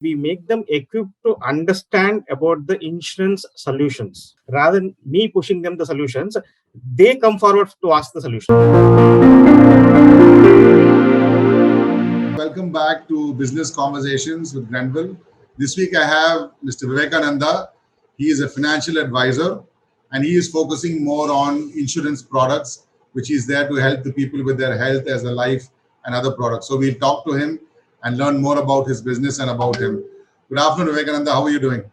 we make them equipped to understand about the insurance solutions. Rather than me pushing them the solutions, they come forward to ask the solution. Welcome back to Business Conversations with Grenville. This week I have Mr. Vivekananda. He is a financial advisor and he is focusing more on insurance products, which is there to help the people with their health as a life and other products. So we'll talk to him and learn more about his business and about him. Good afternoon, Vivekananda. How are you doing?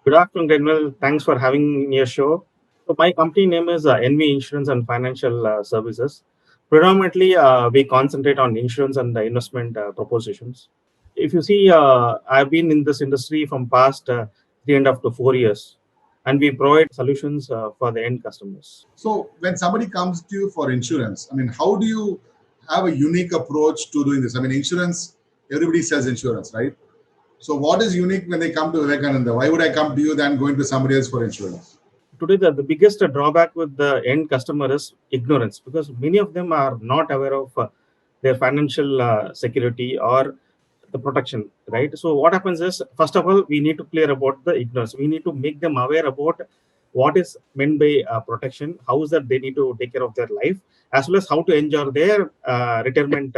Good afternoon, Daniel. Thanks for having me on your show. So my company name is NV Insurance and Financial Services. Predominantly, we concentrate on insurance and investment propositions. If you see, I've been in this industry from past 3.5 to 4 years, and we provide solutions for the end customers. So when somebody comes to you for insurance, I mean, how do you have a unique approach to doing this? I mean, insurance, everybody sells insurance, right? So what is unique when they come to Vivekananda? Why would I come to you than going to somebody else for insurance? Today, the biggest drawback with the end customer is ignorance, because many of them are not aware of their financial security or the protection, right? So what happens is, first of all, we need to clear about the ignorance. We need to make them aware about what is meant by protection, how is that they need to take care of their life, as well as how to enjoy their retirement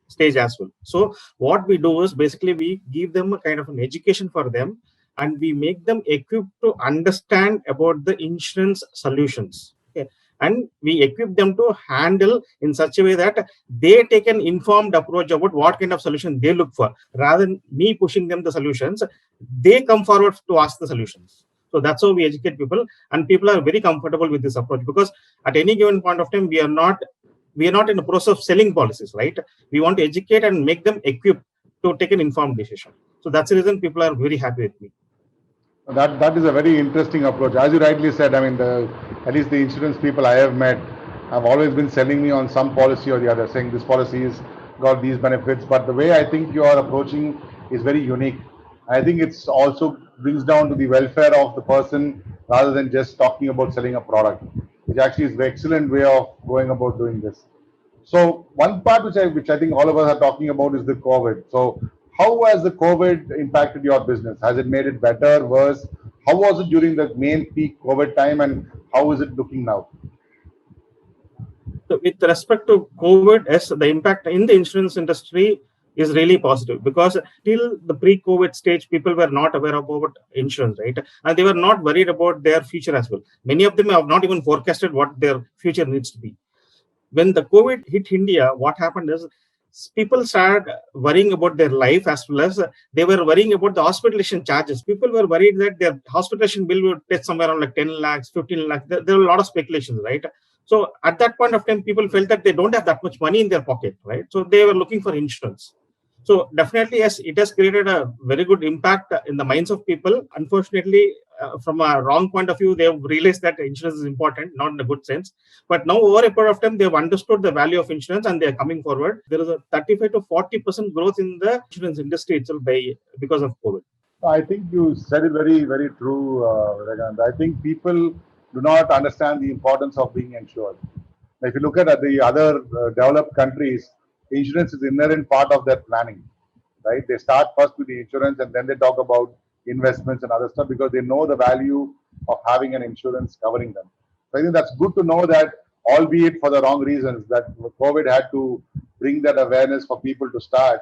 stage as well. So what we do is basically we give them a kind of an education for them, and we make them equipped to understand about the insurance solutions. Okay. And we equip them to handle in such a way that they take an informed approach about what kind of solution they look for. Rather than me pushing them the solutions, they come forward to ask the solutions. So that's how we educate people, and people are very comfortable with this approach, because at any given point of time, we are not in the process of selling policies, right? We want to educate and make them equipped to take an informed decision. So that's the reason people are very happy with me. That is a very interesting approach. As you rightly said, I mean, at least the insurance people I have met have always been selling me on some policy or the other, saying this policy has got these benefits. But the way I think you are approaching is very unique. I think it's also brings down to the welfare of the person rather than just talking about selling a product, which actually is an excellent way of going about doing this. So one part which I think all of us are talking about is the COVID. So how has the COVID impacted your business? Has it made it better, worse? How was it during the main peak COVID time, and how is it looking now? So with respect to COVID, yes, the impact in the insurance industry is really positive, because till the pre-COVID stage, people were not aware about insurance, right? And they were not worried about their future as well. Many of them have not even forecasted what their future needs to be. When the COVID hit India, what happened is people started worrying about their life, as well as they were worrying about the hospitalization charges. People were worried that their hospitalization bill would take somewhere around like 10 lakhs, 15 lakhs. There were a lot of speculations, right? So at that point of time, people felt that they don't have that much money in their pocket, right? So they were looking for insurance. So definitely, yes, it has created a very good impact in the minds of people. Unfortunately, from a wrong point of view, they have realized that insurance is important, not in a good sense. But now, over a period of time, they have understood the value of insurance, and they are coming forward. There is a 35 to 40% growth in the insurance industry itself because of COVID. I think you said it very, very true, Vivekananda. I think people do not understand the importance of being insured. If you look at the other developed countries, insurance is an inherent part of their planning, right? They start first with the insurance and then they talk about investments and other stuff because they know the value of having an insurance covering them. So I think that's good to know that, albeit for the wrong reasons, that COVID had to bring that awareness for people to start.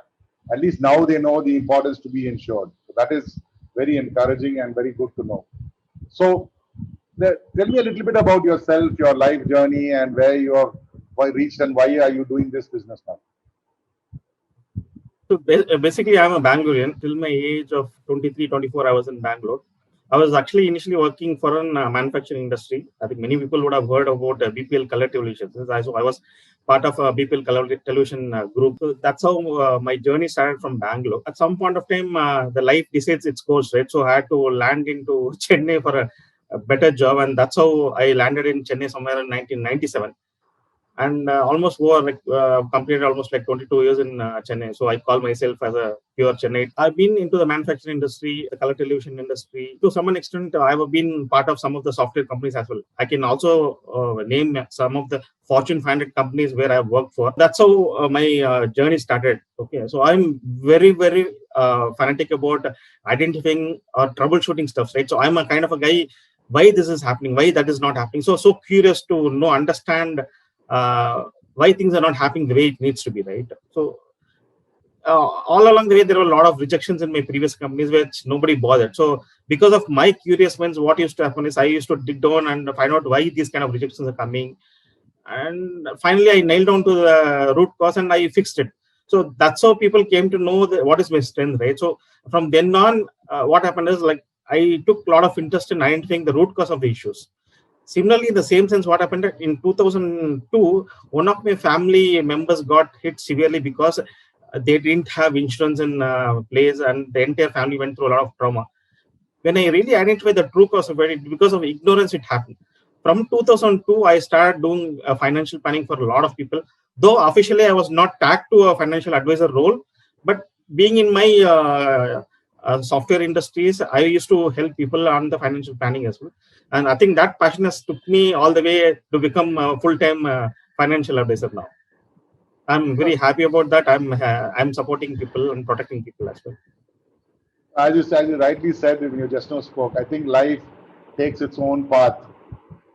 At least now they know the importance to be insured. So that is very encouraging and very good to know. So tell me a little bit about yourself, your life journey, and where you have reached and why are you doing this business now? So basically, I'm a Bangalorean. Till my age of 23, 24, I was in Bangalore. I was actually initially working for a manufacturing industry. I think many people would have heard about BPL Color Television. So I was part of a BPL Color Television group. So that's how my journey started from Bangalore. At some point of time, the life decides its course, right? So I had to land into Chennai for a better job. And that's how I landed in Chennai somewhere in 1997. And almost completed almost like 22 years in Chennai. So I call myself as a pure Chennai. I've been into the manufacturing industry, the color television industry. To some extent, I've been part of some of the software companies as well. I can also name some of the Fortune 500 companies where I've worked for. That's how my journey started. Okay, so I'm very, very fanatic about identifying or troubleshooting stuff, right? So I'm a kind of a guy, why this is happening, why that is not happening. So curious to know, understand why things are not happening the way it needs to be, right? So all along the way, there were a lot of rejections in my previous companies, which nobody bothered. So because of my curious minds, what used to happen is I used to dig down and find out why these kind of rejections are coming. And finally, I nailed down to the root cause and I fixed it. So that's how people came to know what is my strength, right? So from then on, what happened is like I took a lot of interest in identifying the root cause of the issues. Similarly, in the same sense, what happened in 2002, one of my family members got hit severely because they didn't have insurance in place, and the entire family went through a lot of trauma. When I really identified the true cause of it, because of ignorance, it happened. From 2002, I started doing financial planning for a lot of people. Though officially I was not tagged to a financial advisor role, but being in my software industries, I used to help people on the financial planning as well. And I think that passion has took me all the way to become a full-time financial advisor now. I'm very happy about that. I'm supporting people and protecting people as well. As you rightly said when you just now spoke, I think life takes its own path.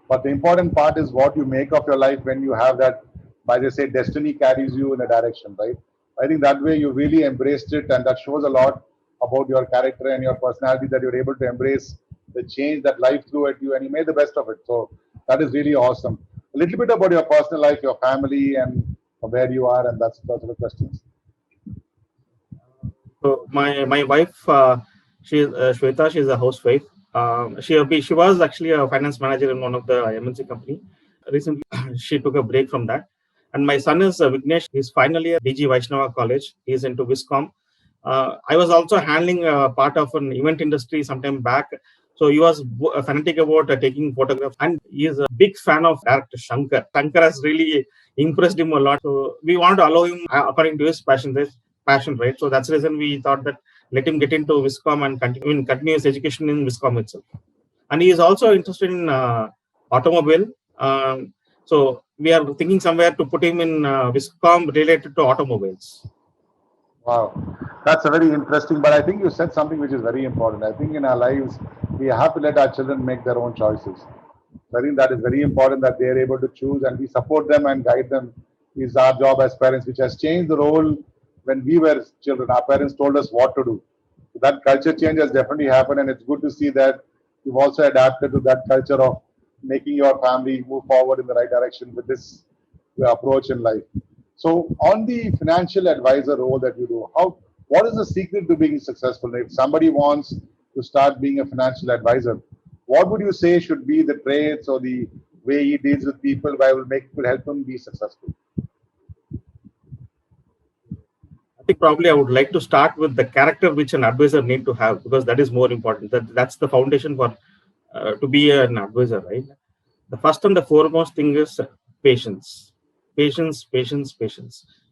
But the important part is what you make of your life when you have that, by they say, destiny carries you in a direction, right? I think that way you really embraced it, and that shows a lot about your character and your personality, that you're able to embrace the change that life threw at you and you made the best of it. So that is really awesome. A little bit about your personal life, your family, and where you are, and that's the questions. So my wife, she's Shweta. She's a housewife. She was actually a finance manager in one of the MNC company. Recently, she took a break from that. And my son is Vignesh. He's finally at DG Vaishnava College. He's into Viscom. I was also handling part of an event industry sometime back. So he was fanatic about taking photographs, and he is a big fan of director Shankar. Shankar has really impressed him a lot. So we want to allow him according to his passion, right? So that's the reason we thought that let him get into Viscom and continue his education in Viscom itself. And he is also interested in automobile. So we are thinking somewhere to put him in Viscom related to automobiles. Wow, that's a very interesting. But I think you said something which is very important. I think in our lives we have to let our children make their own choices. I think that is very important, that they are able to choose, and we support them and guide them. Is our job as parents, which has changed the role when we were children. Our parents told us what to do. So that culture change has definitely happened, and it's good to see that you've also adapted to that culture of making your family move forward in the right direction with this approach in life. So, on the financial advisor role that you do, what is the secret to being successful? If somebody wants to start being a financial advisor, what would you say should be the traits or the way he deals with people that will help him be successful? I think probably I would like to start with the character which an advisor need to have, because that is more important. That's the foundation for to be an advisor, right? The first and the foremost thing is patience, patience,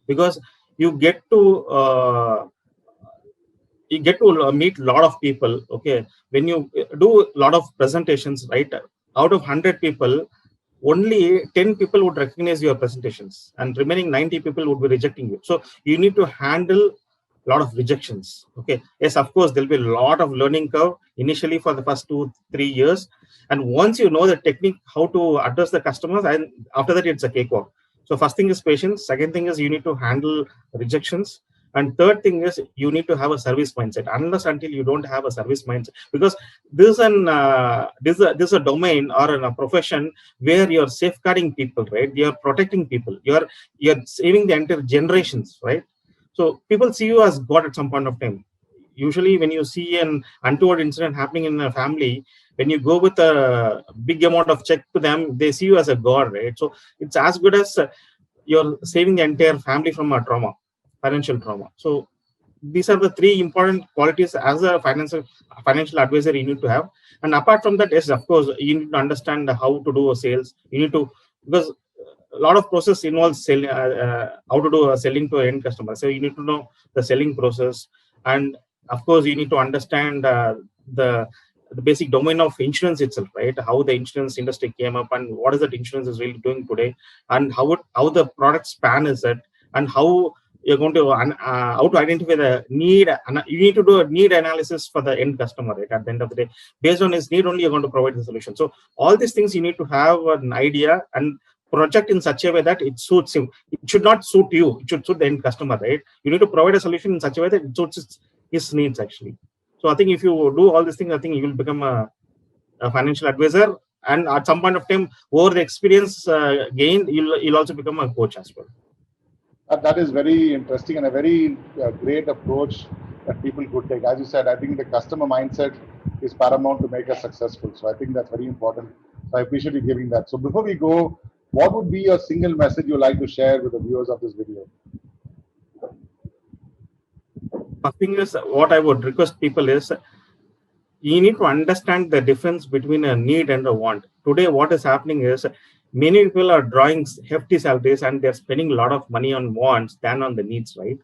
because you get to meet a lot of people. Okay, when you do a lot of presentations, right? Out of 100 people, only 10 people would recognize your presentations, and remaining 90 people would be rejecting you. So you need to handle a lot of rejections. Okay, yes, of course there'll be a lot of learning curve initially for the first 2-3 years, and once you know the technique how to address the customers, and after that it's a cakewalk. So first thing is patience, second thing is you need to handle rejections, and third thing is you need to have a service mindset. Unless until you don't have a service mindset, because this is a domain or a profession where you're safeguarding people, right? You're protecting people, you're saving the entire generations, right? So people see you as God at some point of time. Usually when you see an untoward incident happening in a family, when you go with a big amount of check to them, they see you as a God, right? So it's as good as you're saving the entire family from a trauma, financial trauma. So these are the three important qualities as a financial advisor you need to have. And apart from that, yes, of course, you need to understand how to do a sales. You need to, because a lot of process involves selling, how to do selling to end customer. So you need to know the selling process, and of course you need to understand the basic domain of insurance itself, right? How the insurance industry came up, and what is that insurance is really doing today, and how the product span is it, and how you're going to how to identify the need. You need to do a need analysis for the end customer, right? At the end of the day, based on his need only, you're going to provide the solution. So all these things you need to have an idea and project in such a way that it suits him. It should not suit you. It should suit the end customer, right? You need to provide a solution in such a way that it suits his needs actually. So I think if you do all these things, I think you will become a financial advisor, and at some point of time, over the experience gained, you'll also become a coach as well. That is very interesting and a very great approach that people could take. As you said, I think the customer mindset is paramount to make us successful. So I think that's very important. So I appreciate you giving that. So before we go, what would be your single message you'd like to share with the viewers of this video? First thing is, what I would request people is, you need to understand the difference between a need and a want. Today, what is happening is many people are drawing hefty salaries and they're spending a lot of money on wants than on the needs, right?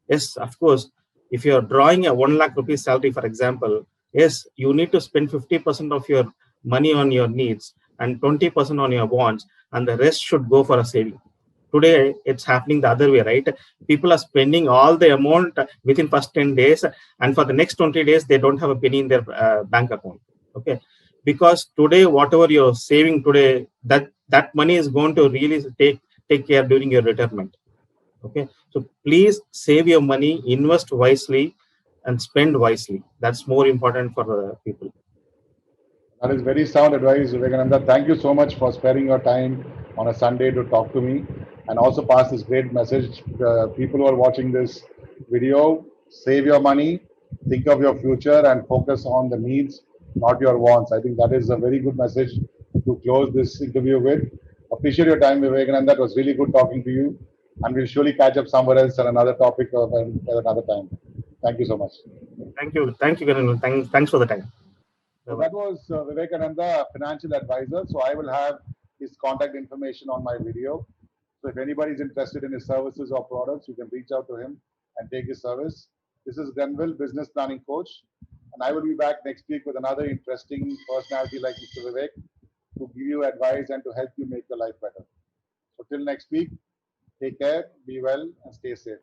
Yes, of course. If you're drawing a 1 lakh rupees salary, for example, yes, you need to spend 50% of your money on your needs and 20% on your wants, and the rest should go for a saving. Today, it's happening the other way, right? People are spending all the amount within first 10 days, and for the next 20 days, they don't have a penny in their bank account. Okay, because today, whatever you're saving today, that money is going to really take care during your retirement. Okay, so please save your money, invest wisely, and spend wisely. That's more important for the people. That is very sound advice, Vivekananda. Thank you so much for sparing your time on a Sunday to talk to me and also pass this great message. People who are watching this video, save your money, think of your future, and focus on the needs, not your wants. I think that is a very good message to close this interview with. Appreciate your time, Vivekananda. It was really good talking to you, and we'll surely catch up somewhere else on another topic at another time. Thank you so much. Thank you, Karan. Thanks for the time. So that was Vivekananda, financial advisor. So I will have his contact information on my video. So if anybody is interested in his services or products, you can reach out to him and take his service. This is Grenville, business planning coach, and I will be back next week with another interesting personality like Mr. Vivek to give you advice and to help you make your life better. So till next week, take care, be well, and stay safe.